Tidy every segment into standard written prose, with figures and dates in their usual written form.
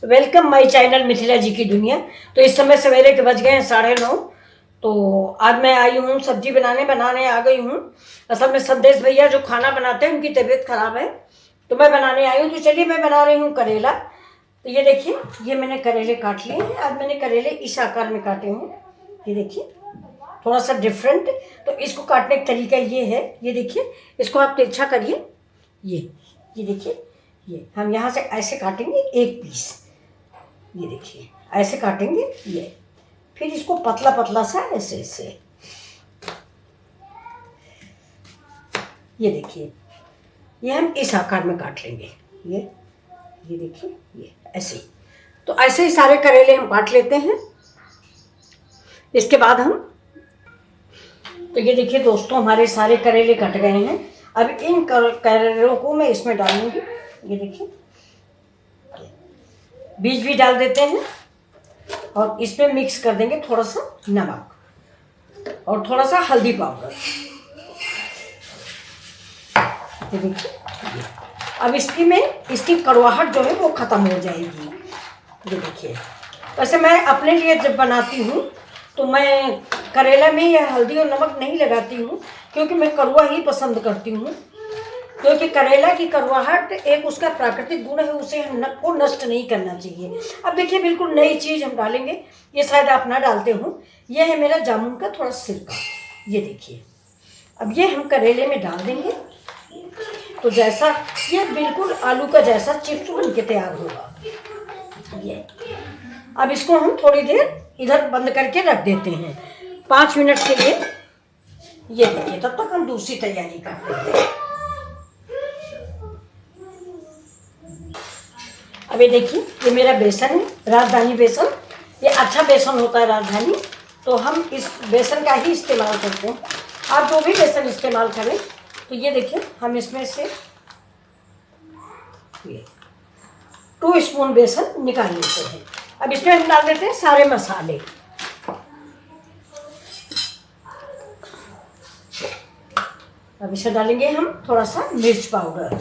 Welcome my channel Mithila जी की दुनिया। तो इस समय सवेरे के बज गए हैं 9:30। तो आज मैं आई हूँ सब्जी बनाने आ गई हूँ। असल में संदेश भैया जो खाना बनाते हैं उनकी तबीयत खराब है, तो मैं बनाने आई हूँ। तो चलिए मैं बना रही हूँ करेला। तो ये देखिए, ये मैंने करेले काट लिए हैं। आज मैंने करेले इस आकार में काटे हैं। ये देखिए, थोड़ा सा डिफरेंट। तो इसको काटने का तरीका ये है, ये देखिए, इसको आप तिरछा करिए। ये देखिए, ये हम यहाँ से ऐसे काटेंगे एक पीस। ये देखिए, ऐसे काटेंगे ये। फिर इसको पतला पतला सा ऐसे ऐसे, ये देखिए, ये हम इस आकार में काट लेंगे। ये देखिए, ये ऐसे ही। तो ऐसे ही सारे करेले हम काट लेते हैं। इसके बाद हम, तो ये देखिए दोस्तों, हमारे सारे करेले कट गए हैं। अब इन करेलों को मैं इसमें डालूंगी। ये देखिए, बीज भी डाल देते हैं और इसमें मिक्स कर देंगे थोड़ा सा नमक और थोड़ा सा हल्दी पाउडर। ये देखिए, अब इसकी कड़वाहट जो है वो ख़त्म हो जाएगी। ये देखिए, वैसे मैं अपने लिए जब बनाती हूँ तो मैं करेला में यह हल्दी और नमक नहीं लगाती हूँ, क्योंकि मैं कड़वा ही पसंद करती हूँ। क्योंकि करेला की कड़वाहट एक उसका प्राकृतिक गुण है, उसे को नष्ट नहीं करना चाहिए। अब देखिए, बिल्कुल नई चीज़ हम डालेंगे। ये शायद आप ना डालते हो। ये है मेरा जामुन का थोड़ा सिरका। ये देखिए, अब ये हम करेले में डाल देंगे। तो जैसा ये बिल्कुल आलू का जैसा चिप्स बन के तैयार होगा। ये अब इसको हम थोड़ी देर इधर बंद करके रख देते हैं 5 मिनट के लिए। ये देखिए, तब तक हम दूसरी तैयारी करते हैं। अब ये देखिए, ये मेरा बेसन है, राजधानी बेसन। ये अच्छा बेसन होता है राजधानी, तो हम इस बेसन का ही इस्तेमाल करते हैं। आप जो भी बेसन इस्तेमाल करें। तो ये देखिए, हम इसमें से 2 स्पून बेसन निकाल लेते हैं। अब इसमें हम डाल देते हैं सारे मसाले। अब इसे डालेंगे हम थोड़ा सा मिर्च पाउडर।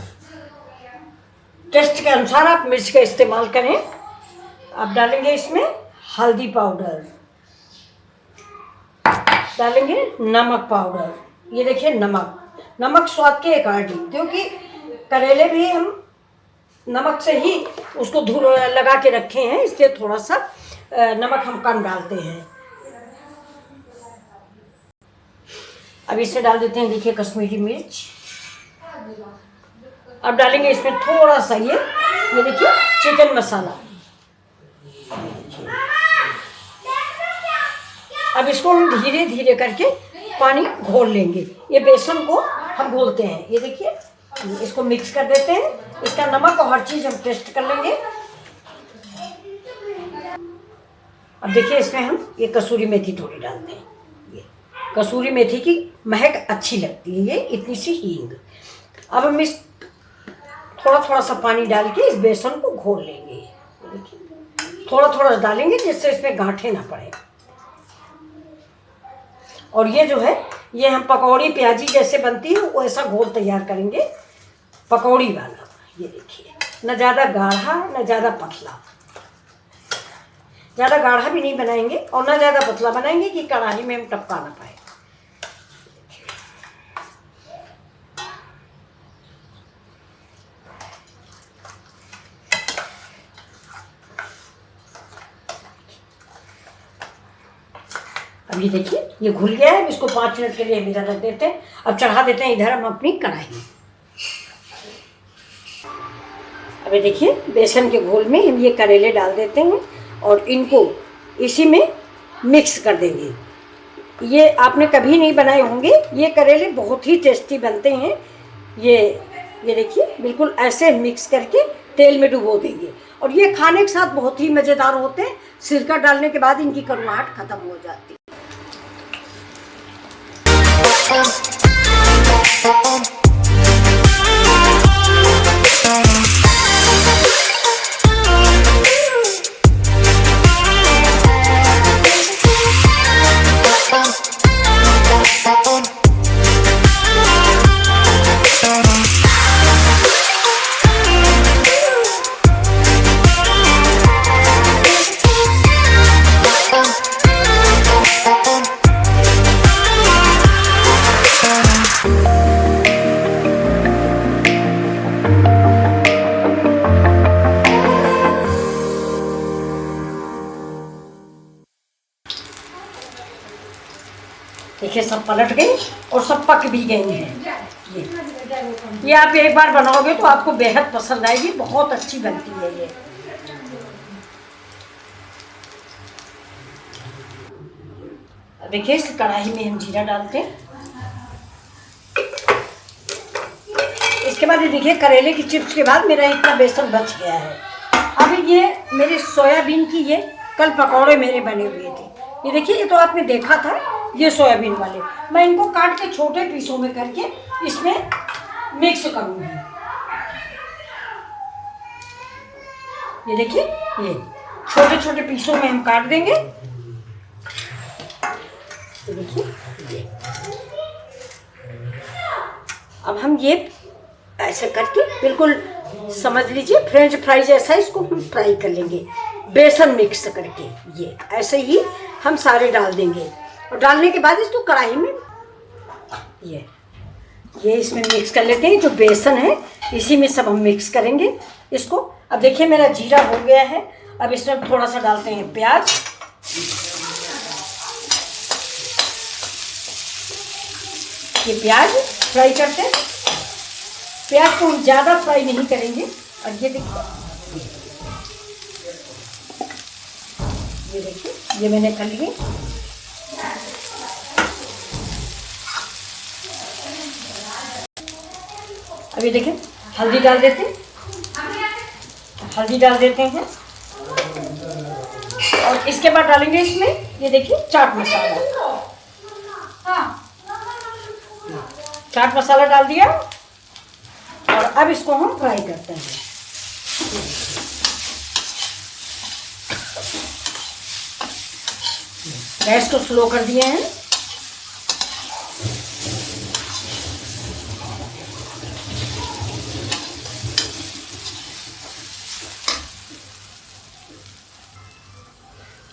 टेस्ट के अनुसार आप मिर्च का इस्तेमाल करें। अब डालेंगे इसमें हल्दी पाउडर, डालेंगे नमक पाउडर। ये देखिए, नमक स्वाद के अकॉर्डिंग, क्योंकि करेले भी हम नमक से ही उसको लगा के रखे हैं, इसलिए थोड़ा सा नमक हम कम डालते हैं। अब इसे डाल देते हैं, देखिए, कश्मीरी मिर्च। अब डालेंगे इसमें थोड़ा सा ये देखिए चिकन मसाला। अब इसको हम धीरे धीरे करके पानी घोल लेंगे। ये बेसन को हम घोलते हैं। ये देखिए, इसको मिक्स कर देते हैं। इसका नमक और हर चीज़ हम टेस्ट कर लेंगे। अब देखिए, इसमें हम ये कसूरी मेथी थोड़ी डालते हैं। ये कसूरी मेथी की महक अच्छी लगती है। ये इतनी सी हींग। अब हम इस थोड़ा सा पानी डाल के इस बेसन को घोल लेंगे। देखिए, थोड़ा डालेंगे जिससे इसमें गांठें ना पड़े। और ये जो है, ये हम पकौड़ी प्याजी जैसे बनती है वैसा घोल तैयार करेंगे, पकौड़ी वाला। ये देखिए, न ज़्यादा गाढ़ा न ज़्यादा पतला। ज़्यादा गाढ़ा भी नहीं बनाएंगे और न ज़्यादा पतला बनाएंगे कि कढ़ाई में हम टपका ना पाए। अब ये देखिए, ये घुल गया है। इसको 5 मिनट के लिए हम इधर रख देते हैं। अब चढ़ा देते हैं इधर हम अपनी कढ़ाई। अब ये देखिए, बेसन के घोल में हम ये करेले डाल देते हैं और इनको इसी में मिक्स कर देंगे। ये आपने कभी नहीं बनाए होंगे। ये करेले बहुत ही टेस्टी बनते हैं। ये देखिए, बिल्कुल ऐसे मिक्स करके तेल में डुबो देंगे और ये खाने के साथ बहुत ही मज़ेदार होते हैं। सिरका डालने के बाद इनकी कड़वाहट खत्म हो जाती है। देखिए सब पलट गई और सब पक भी गई हैं। ये आप एक बार बनाओगे तो आपको बेहद पसंद आएगी, बहुत अच्छी बनती है ये। देखिए इस कढ़ाई में हम जीरा डालते हैं। इसके बाद ये देखिए करेले की चिप्स के बाद मेरा इतना बेसन बच गया है। अभी ये मेरे सोयाबीन की ये कल पकौड़े मेरे बने हुए थे। ये देखिए ये तो आपने देखा था, ये सोयाबीन वाले मैं इनको काट के छोटे पीसों में करके इसमें मिक्स करूँगी। ये देखिए ये छोटे छोटे पीसों में हम काट देंगे। ये देखिए अब हम ये ऐसे करके बिल्कुल समझ लीजिए फ्रेंच फ्राई जैसा इसको हम फ्राई कर लेंगे बेसन मिक्स करके। ये ऐसे ही हम सारे डाल देंगे और डालने के बाद इसको कढ़ाई में ये इसमें मिक्स कर लेते हैं। जो बेसन है इसी में सब हम मिक्स करेंगे इसको। अब देखिए मेरा जीरा हो गया है। अब इसमें थोड़ा सा डालते हैं प्याज। ये प्याज फ्राई करते हैं। प्याज को हम ज़्यादा फ्राई नहीं करेंगे। और ये देखिए ये मैंने कर लिए। अब ये देखिए हल्दी डाल देते हैं। हल्दी डाल देते हैं और इसके बाद डालेंगे इसमें ये देखिए चाट मसाला। चाट मसाला डाल दिया और अब इसको हम फ्राई करते हैं। गैस को स्लो कर दिए हैं।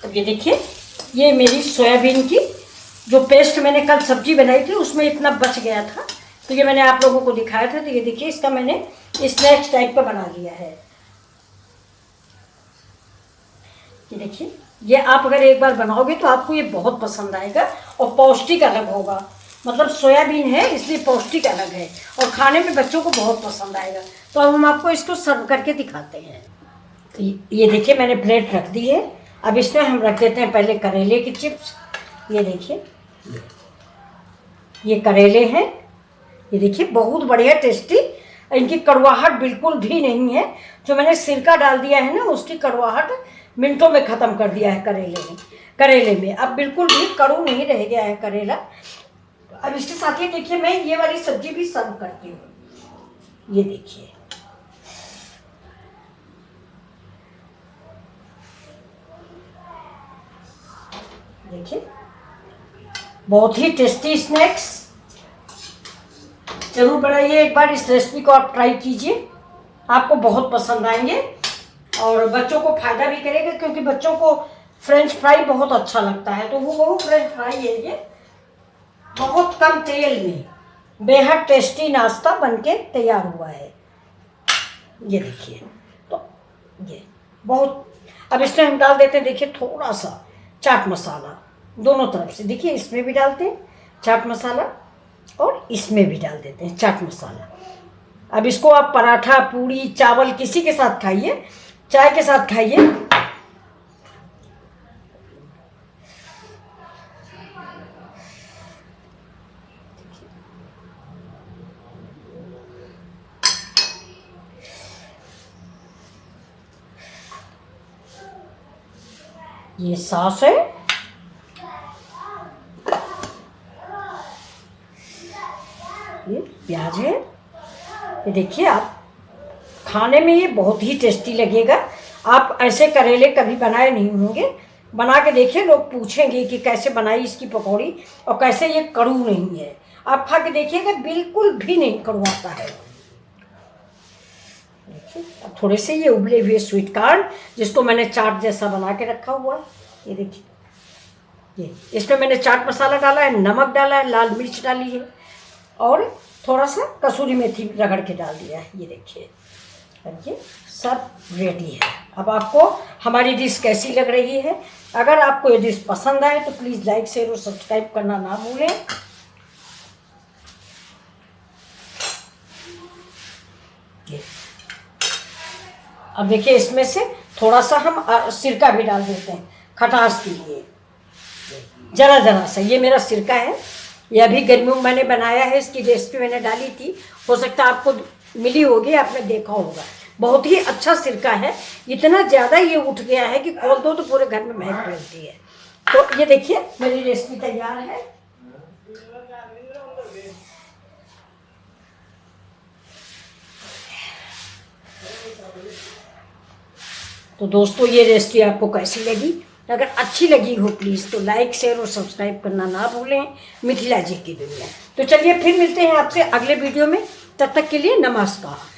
अब ये देखिए ये मेरी सोयाबीन की जो पेस्ट मैंने कल सब्जी बनाई थी उसमें इतना बच गया था, तो ये मैंने आप लोगों को दिखाया था। तो ये देखिए इसका मैंने स्नैक्स टाइप का बना लिया है। ये देखिए ये आप अगर एक बार बनाओगे तो आपको ये बहुत पसंद आएगा और पौष्टिक अलग होगा। मतलब सोयाबीन है इसलिए पौष्टिक अलग है और खाने में बच्चों को बहुत पसंद आएगा। तो अब हम आपको इसको सर्व करके दिखाते हैं। तो ये देखिए मैंने प्लेट रख दी है। अब इसमें हम रख देते हैं पहले करेले की चिप्स। ये देखिए ये करेले हैं। ये देखिए बहुत बढ़िया टेस्टी, इनकी कड़वाहट बिल्कुल भी नहीं है। जो मैंने सिरका डाल दिया है ना उसकी कड़वाहट मिनटों में ख़त्म कर दिया है करेले में। अब बिल्कुल भी कड़ू नहीं रह गया है करेला। अब इसके साथ ही देखिए मैं ये वाली सब्जी भी सर्व करती हूँ। ये देखिए बहुत ही टेस्टी स्नैक्स। जरूर बनाइए एक बार, इस रेसिपी को आप ट्राई कीजिए, आपको बहुत पसंद आएंगे और बच्चों को फायदा भी करेगा क्योंकि बच्चों को फ्रेंच फ्राई बहुत अच्छा लगता है। तो वो फ्रेंच फ्राई है ये, बहुत कम तेल में बेहद टेस्टी नाश्ता बनके तैयार हुआ है। ये देखिए तो ये बहुत। अब इसमें हम डाल देते हैं देखिए थोड़ा सा चाट मसाला दोनों तरफ से। देखिए इसमें भी डालते हैं चाट मसाला और इसमें भी डाल देते हैं चाट मसाला। अब इसको आप पराठा पूड़ी चावल किसी के साथ खाइए, चाय के साथ खाइए। ये सॉस है। ये प्याज है। ये देखिए आप खाने में ये बहुत ही टेस्टी लगेगा। आप ऐसे करेले कभी बनाए नहीं होंगे, बना के देखिए, लोग पूछेंगे कि कैसे बनाई इसकी पकौड़ी और कैसे ये कड़ू नहीं है। आप खा के देखिएगा बिल्कुल भी नहीं कड़वाता है। देखिए अब थोड़े से ये उबले हुए स्वीट कॉर्न जिसको मैंने चाट जैसा बना के रखा हुआ है। ये देखिए ये इसमें मैंने चाट मसाला डाला है, नमक डाला है, लाल मिर्च डाली है और थोड़ा सा कसूरी मेथी रगड़ के डाल दिया है। ये देखिए ये सब रेडी है। अब आपको हमारी डिश कैसी लग रही है? अगर आपको ये डिश पसंद आए तो प्लीज़ लाइक शेयर और सब्सक्राइब करना ना भूलें। अब देखिए इसमें से थोड़ा सा हम सिरका भी डाल देते हैं खटास के लिए, ज़रा ज़रा सा। ये मेरा सिरका है, ये अभी गर्मियों में मैंने बनाया है, इसकी रेसिपी मैंने डाली थी, हो सकता है आपको मिली होगी, आपने देखा होगा। बहुत ही अच्छा सिरका है, इतना ज़्यादा ये उठ गया है कि खोल दो तो पूरे घर में महक फैलती है। तो ये देखिए मेरी रेसिपी तैयार है। तो दोस्तों ये रेसिपी आपको कैसी लगी? अगर अच्छी लगी हो प्लीज़ तो लाइक शेयर और सब्सक्राइब करना ना भूलें। मिथिला जी की दुनिया। तो चलिए फिर मिलते हैं आपसे अगले वीडियो में, तब तक के लिए नमस्कार।